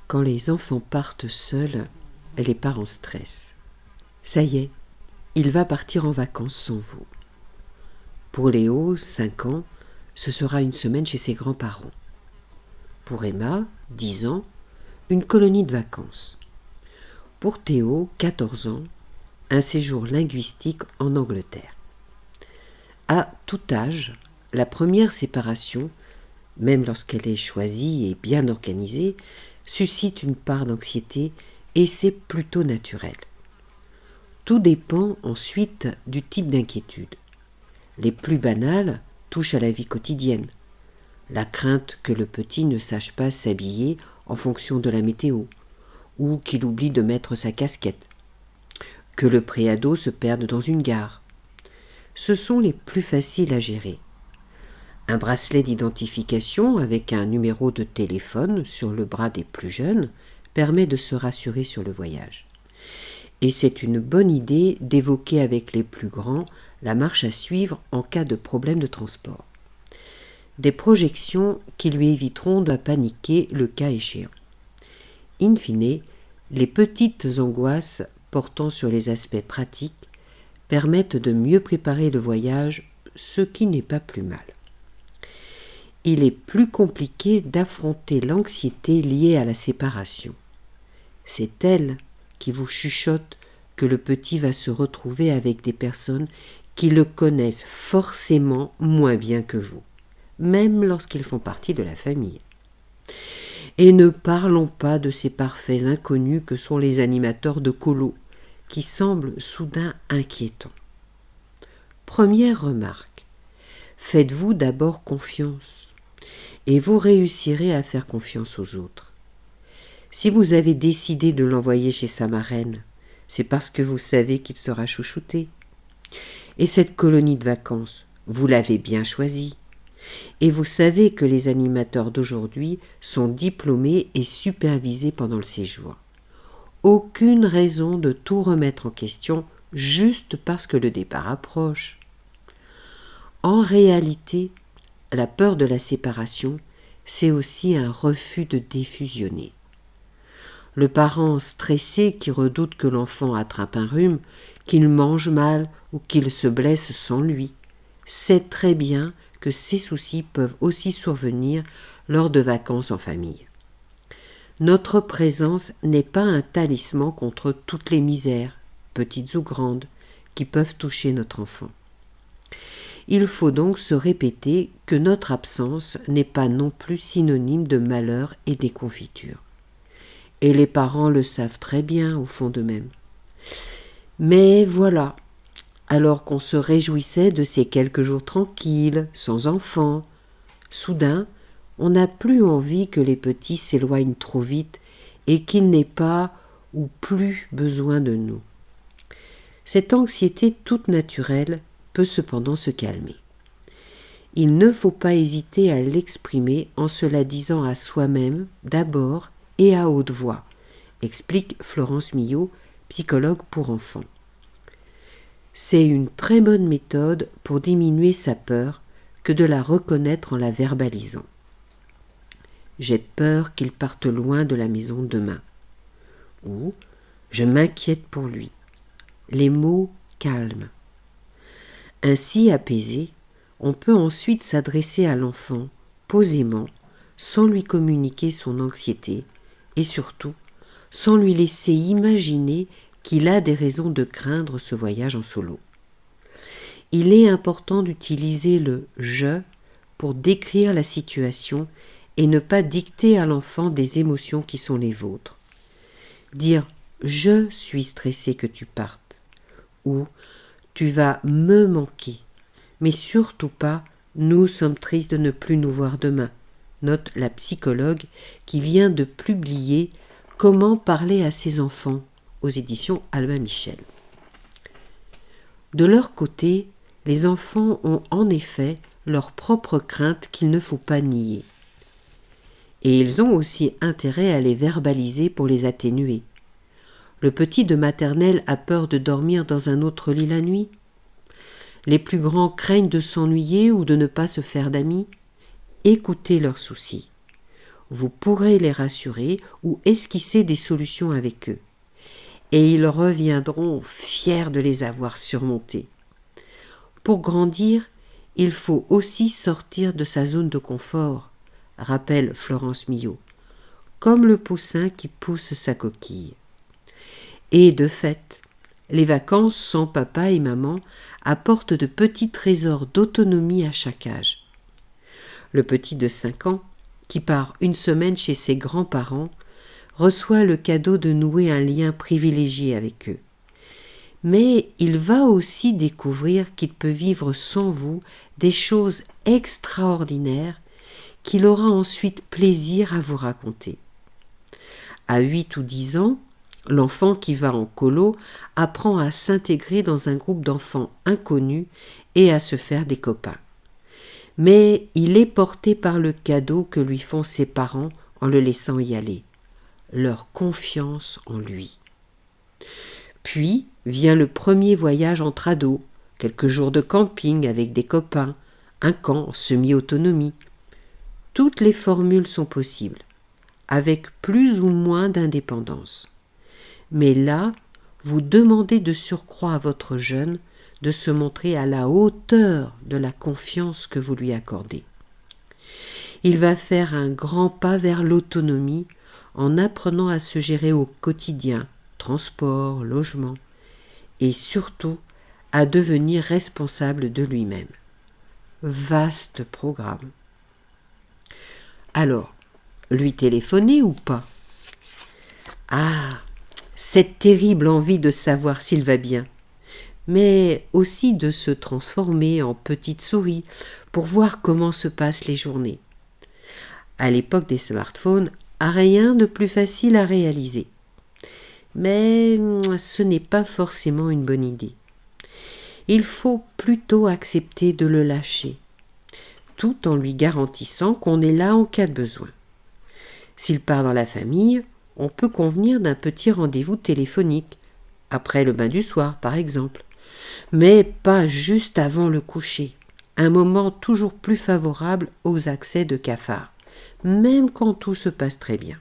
Quand les enfants partent seuls, les parents stressent. Ça y est, il va partir en vacances sans vous. Pour Léo, 5 ans, ce sera une semaine chez ses grands-parents. Pour Emma, 10 ans, une colonie de vacances. Pour Théo, 14 ans, un séjour linguistique en Angleterre. À tout âge, la première séparation, même lorsqu'elle est choisie et bien organisée, suscite une part d'anxiété et c'est plutôt naturel. Tout dépend ensuite du type d'inquiétude. Les plus banales touchent à la vie quotidienne. La crainte que le petit ne sache pas s'habiller en fonction de la météo, ou qu'il oublie de mettre sa casquette, que le préado se perde dans une gare. Ce sont les plus faciles à gérer. Un bracelet d'identification avec un numéro de téléphone sur le bras des plus jeunes permet de se rassurer sur le voyage. Et c'est une bonne idée d'évoquer avec les plus grands la marche à suivre en cas de problème de transport. Des projections qui lui éviteront de paniquer le cas échéant. In fine, les petites angoisses portant sur les aspects pratiques permettent de mieux préparer le voyage, ce qui n'est pas plus mal. Il est plus compliqué d'affronter l'anxiété liée à la séparation. C'est elle qui vous chuchote que le petit va se retrouver avec des personnes qui le connaissent forcément moins bien que vous, même lorsqu'ils font partie de la famille. Et ne parlons pas de ces parfaits inconnus que sont les animateurs de colo, qui semblent soudain inquiétants. Première remarque, faites-vous d'abord confiance, et vous réussirez à faire confiance aux autres. Si vous avez décidé de l'envoyer chez sa marraine, c'est parce que vous savez qu'il sera chouchouté. Et cette colonie de vacances, vous l'avez bien choisie. Et vous savez que les animateurs d'aujourd'hui sont diplômés et supervisés pendant le séjour. Aucune raison de tout remettre en question juste parce que le départ approche. En réalité, la peur de la séparation, c'est aussi un refus de défusionner. Le parent stressé qui redoute que l'enfant attrape un rhume, qu'il mange mal ou qu'il se blesse sans lui, sait très bien que ces soucis peuvent aussi survenir lors de vacances en famille. Notre présence n'est pas un talisman contre toutes les misères, petites ou grandes, qui peuvent toucher notre enfant. Il faut donc se répéter que notre absence n'est pas non plus synonyme de malheur et déconfiture. Et les parents le savent très bien au fond d'eux-mêmes. Mais voilà, alors qu'on se réjouissait de ces quelques jours tranquilles, sans enfants, soudain, on n'a plus envie que les petits s'éloignent trop vite et qu'ils n'aient pas ou plus besoin de nous. Cette anxiété toute naturelle peut cependant se calmer. Il ne faut pas hésiter à l'exprimer en se la disant à soi-même d'abord et à haute voix, explique Florence Millot, psychologue pour enfants. C'est une très bonne méthode pour diminuer sa peur que de la reconnaître en la verbalisant. J'ai peur qu'il parte loin de la maison demain. Ou je m'inquiète pour lui. Les mots calment. Ainsi apaisé, on peut ensuite s'adresser à l'enfant posément, sans lui communiquer son anxiété et surtout sans lui laisser imaginer qu'il a des raisons de craindre ce voyage en solo. Il est important d'utiliser le « je » pour décrire la situation et ne pas dicter à l'enfant des émotions qui sont les vôtres. Dire « je suis stressé que tu partes » ou « tu vas me manquer », mais surtout pas « nous sommes tristes de ne plus nous voir demain », note la psychologue qui vient de publier « Comment parler à ses enfants » aux éditions Albin Michel. De leur côté, les enfants ont en effet leurs propres craintes qu'il ne faut pas nier. Et ils ont aussi intérêt à les verbaliser pour les atténuer. Le petit de maternelle a peur de dormir dans un autre lit la nuit. Les plus grands craignent de s'ennuyer ou de ne pas se faire d'amis. Écoutez leurs soucis. vous pourrez les rassurer ou esquisser des solutions avec eux. Et ils reviendront fiers de les avoir surmontés. Pour grandir, il faut aussi sortir de sa zone de confort, rappelle Florence Millot, comme le poussin qui pousse sa coquille. Et de fait, les vacances sans papa et maman apportent de petits trésors d'autonomie à chaque âge. Le petit de 5 ans, qui part une semaine chez ses grands-parents, reçoit le cadeau de nouer un lien privilégié avec eux. Mais il va aussi découvrir qu'il peut vivre sans vous des choses extraordinaires qu'il aura ensuite plaisir à vous raconter. À 8 ou 10 ans, l'enfant qui va en colo apprend à s'intégrer dans un groupe d'enfants inconnus et à se faire des copains. Mais il est porté par le cadeau que lui font ses parents en le laissant y aller, leur confiance en lui. Puis vient le premier voyage entre ados, quelques jours de camping avec des copains, un camp en semi-autonomie. Toutes les formules sont possibles, avec plus ou moins d'indépendance. Mais là, vous demandez de surcroît à votre jeune de se montrer à la hauteur de la confiance que vous lui accordez. Il va faire un grand pas vers l'autonomie en apprenant à se gérer au quotidien, transport, logement, et surtout à devenir responsable de lui-même. Vaste programme. Alors, lui téléphoner ou pas ? Ah, cette terrible envie de savoir s'il va bien, mais aussi de se transformer en petite souris pour voir comment se passent les journées. À l'époque des smartphones, rien de plus facile à réaliser. Mais ce n'est pas forcément une bonne idée. Il faut plutôt accepter de le lâcher, tout en lui garantissant qu'on est là en cas de besoin. S'il part dans la famille, on peut convenir d'un petit rendez-vous téléphonique, après le bain du soir par exemple, mais pas juste avant le coucher, un moment toujours plus favorable aux accès de cafard, même quand tout se passe très bien.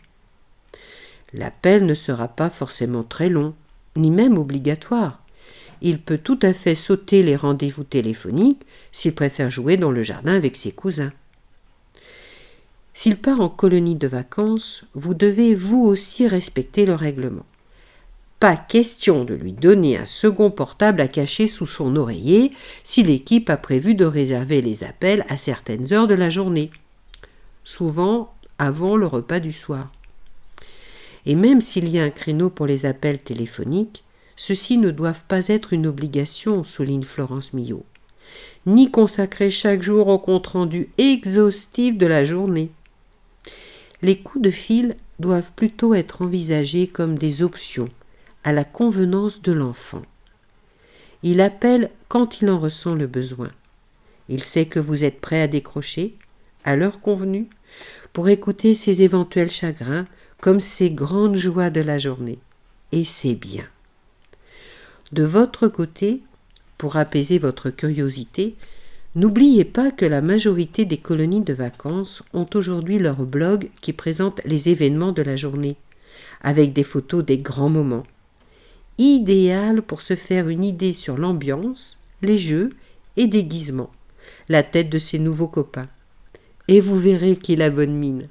L'appel ne sera pas forcément très long, ni même obligatoire. Il peut tout à fait sauter les rendez-vous téléphoniques s'il préfère jouer dans le jardin avec ses cousins. S'il part en colonie de vacances, vous devez vous aussi respecter le règlement. Pas question de lui donner un second portable à cacher sous son oreiller si l'équipe a prévu de réserver les appels à certaines heures de la journée, souvent avant le repas du soir. Et même s'il y a un créneau pour les appels téléphoniques, ceux-ci ne doivent pas être une obligation, souligne Florence Millot, ni consacrer chaque jour au compte-rendu exhaustif de la journée. Les coups de fil doivent plutôt être envisagés comme des options à la convenance de l'enfant. Il appelle quand il en ressent le besoin. Il sait que vous êtes prêt à décrocher, à l'heure convenue, pour écouter ses éventuels chagrins comme ses grandes joies de la journée. Et c'est bien. De votre côté, pour apaiser votre curiosité, n'oubliez pas que la majorité des colonies de vacances ont aujourd'hui leur blog qui présente les événements de la journée, avec des photos des grands moments. Idéal pour se faire une idée sur l'ambiance, les jeux et déguisements, la tête de ses nouveaux copains. Et vous verrez qu'il a bonne mine.